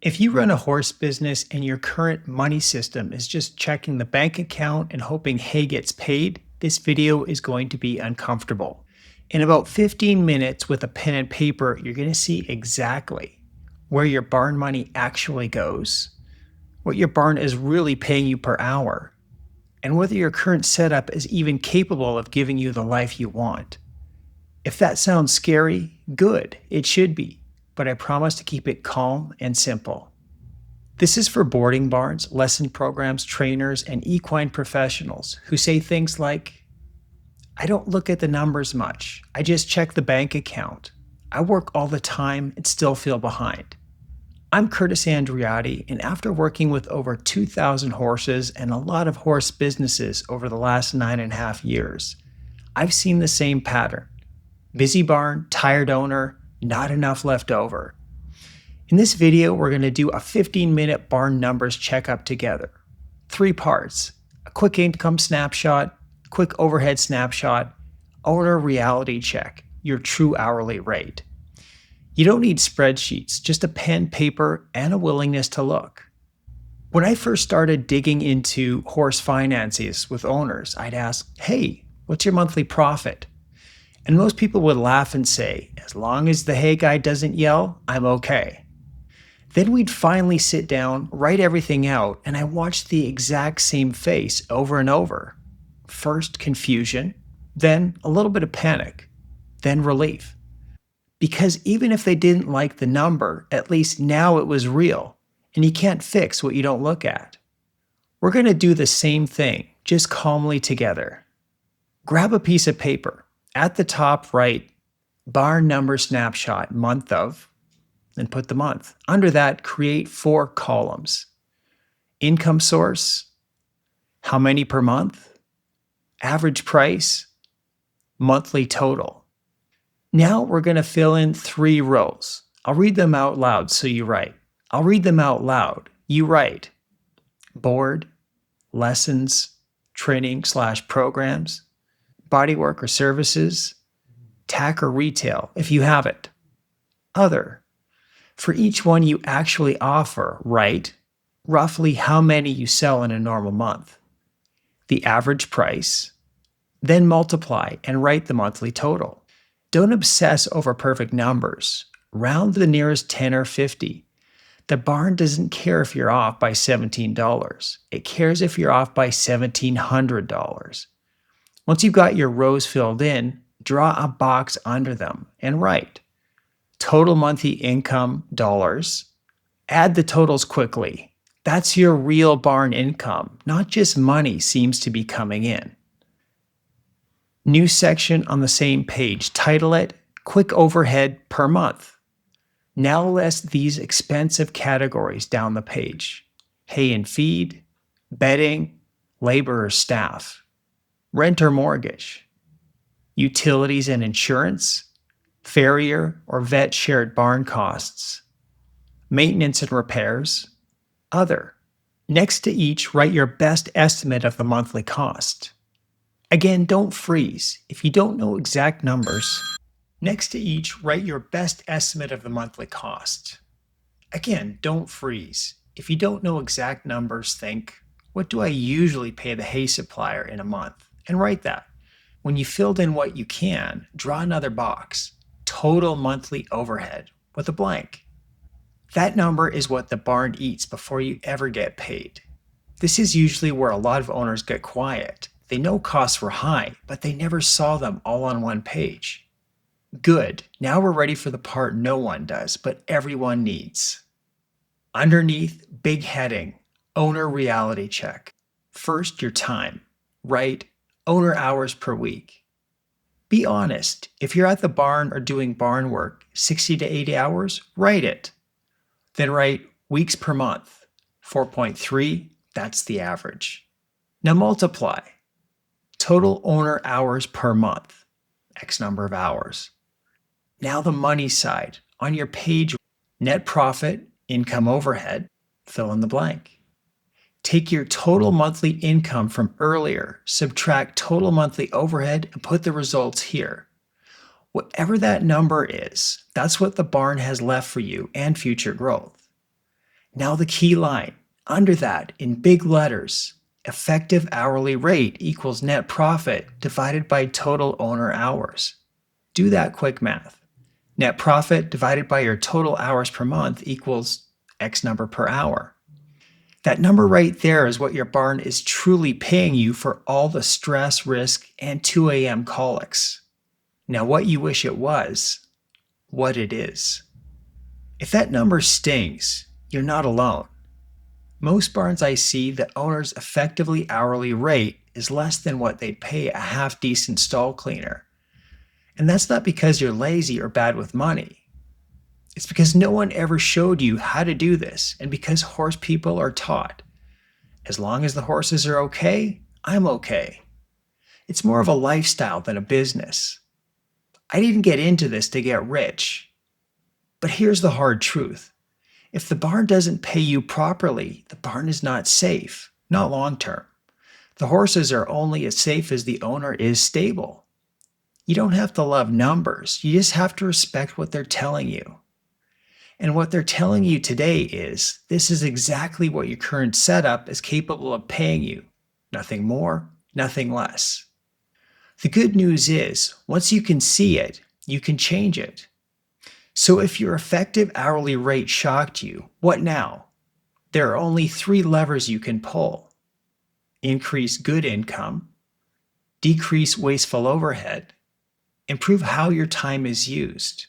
If you run a horse business and your current money system is just checking the bank account and hoping hay gets paid, this video is going to be uncomfortable. In about 15 minutes with a pen and paper, you're going to see exactly where your barn money actually goes, what your barn is really paying you per hour, and whether your current setup is even capable of giving you the life you want. If that sounds scary, good, it should be, but I promise to keep it calm and simple. This is for boarding barns, lesson programs, trainers, and equine professionals who say things like, I don't look at the numbers much, I just check the bank account. I work all the time and still feel behind. I'm Curtis Andriotti, and after working with over 2,000 horses and a lot of horse businesses over the last 9.5 years, I've seen the same pattern. Busy barn, tired owner, not enough left over. In this video, we're going to do a 15-minute barn numbers checkup together. 3 parts: a quick income snapshot, quick overhead snapshot, owner reality check, your true hourly rate. You don't need spreadsheets, just a pen, paper, and a willingness to look. When I first started digging into horse finances with owners, I'd ask, hey, what's your monthly profit? And most people would laugh and say, as long as the hay guy doesn't yell, I'm okay. Then we'd finally sit down, write everything out, and I watched the exact same face over and over. First confusion, then a little bit of panic, then relief. Because even if they didn't like the number, at least now it was real, and you can't fix what you don't look at. We're going to do the same thing, just calmly together. Grab a piece of paper. At the top, write barn number snapshot, month of, then put the month. Under that, create 4 columns. Income source, how many per month, average price, monthly total. Now we're going to fill in 3 rows. I'll read them out loud so you write. I'll read them out loud. You write. Board, lessons, training/programs, bodywork or services, tack or retail if you have it. Other. For each one you actually offer, write roughly how many you sell in a normal month, the average price, then multiply and write the monthly total. Don't obsess over perfect numbers. Round the nearest 10 or 50. The barn doesn't care if you're off by $17. It cares if you're off by $1,700. Once you've got your rows filled in, draw a box under them and write total monthly income dollars. Add the totals quickly. That's your real barn income, not just money seems to be coming in. New section on the same page. Title it Quick Overhead per Month. Now list these expensive categories down the page. Hay and feed, bedding, labor or staff, rent or mortgage, utilities and insurance, farrier or vet shared barn costs, maintenance and repairs, other. Next to each, write your best estimate of the monthly cost. Again, don't freeze. If you don't know exact numbers, next to each, write your best estimate of the monthly cost. Again, don't freeze. If you don't know exact numbers, think, what do I usually pay the hay supplier in a month? And write that. When you filled in what you can, draw another box, total monthly overhead, with a blank. That number is what the barn eats before you ever get paid. This is usually where a lot of owners get quiet. They know costs were high, but they never saw them all on one page. Good, now we're ready for the part no one does, but everyone needs. Underneath, big heading, owner reality check. First, your time. Write owner hours per week. Be honest, if you're at the barn or doing barn work, 60 to 80 hours, write it. Then write weeks per month, 4.3, that's the average. Now multiply. Total owner hours per month, X number of hours. Now the money side. On your page, net profit, income overhead, fill in the blank. Take your total monthly income from earlier, subtract total monthly overhead, and put the results here. Whatever that number is, that's what the barn has left for you and future growth. Now the key line. Under that, in big letters, effective hourly rate equals net profit divided by total owner hours. Do that quick math. Net profit divided by your total hours per month equals X number per hour. That number right there is what your barn is truly paying you for all the stress, risk, and 2 a.m. colics. Now, what you wish it was, what it is. If that number stings, you're not alone. Most barns I see, the owner's effectively hourly rate is less than what they'd pay a half-decent stall cleaner. And that's not because you're lazy or bad with money. It's because no one ever showed you how to do this, and because horse people are taught. As long as the horses are okay, I'm okay. It's more of a lifestyle than a business. I didn't get into this to get rich. But here's the hard truth. If the barn doesn't pay you properly, the barn is not safe, not long term. The horses are only as safe as the owner is stable. You don't have to love numbers, you just have to respect what they're telling you. And what they're telling you today is, this is exactly what your current setup is capable of paying you. Nothing more, nothing less. The good news is, once you can see it, you can change it. So if your effective hourly rate shocked you, what now? There are only 3 levers you can pull. Increase good income, decrease wasteful overhead, improve how your time is used.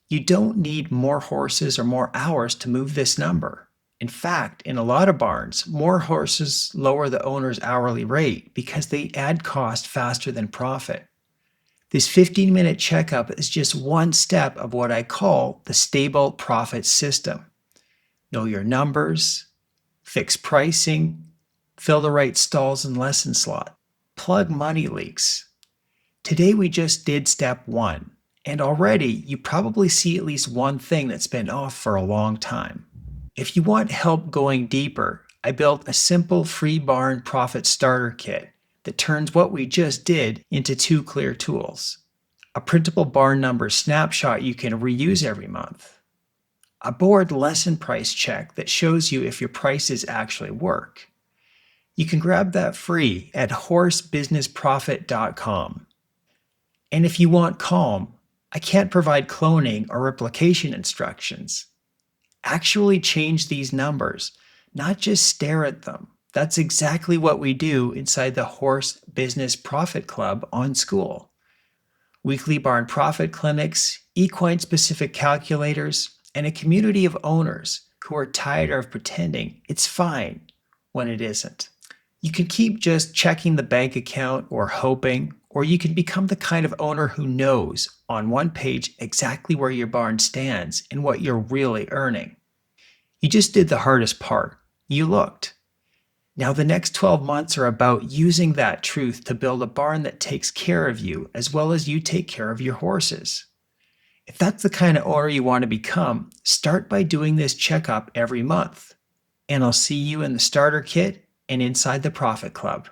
You don't need more horses or more hours to move this number. In fact, in a lot of barns, more horses lower the owner's hourly rate because they add cost faster than profit. This 15-minute checkup is just one step of what I call the stable profit system. Know your numbers, fix pricing, fill the right stalls and lesson slot, plug money leaks. Today we just did step 1. And already, you probably see at least one thing that's been off for a long time. If you want help going deeper, I built a simple free barn profit starter kit that turns what we just did into 2 clear tools. A printable barn number snapshot you can reuse every month. A board lesson price check that shows you if your prices actually work. You can grab that free at horsebusinessprofit.com. And if you want calm, I can't provide cloning or replication instructions. Actually change these numbers, not just stare at them. That's exactly what we do inside the Horse Business Profit Club on School. Weekly barn profit clinics, equine-specific calculators, and a community of owners who are tired of pretending it's fine when it isn't. You can keep just checking the bank account or hoping, or you can become the kind of owner who knows on one page exactly where your barn stands and what you're really earning. You just did the hardest part. You looked. Now the next 12 months are about using that truth to build a barn that takes care of you as well as you take care of your horses. If that's the kind of owner you want to become, start by doing this checkup every month. And I'll see you in the starter kit and inside the Profit Club.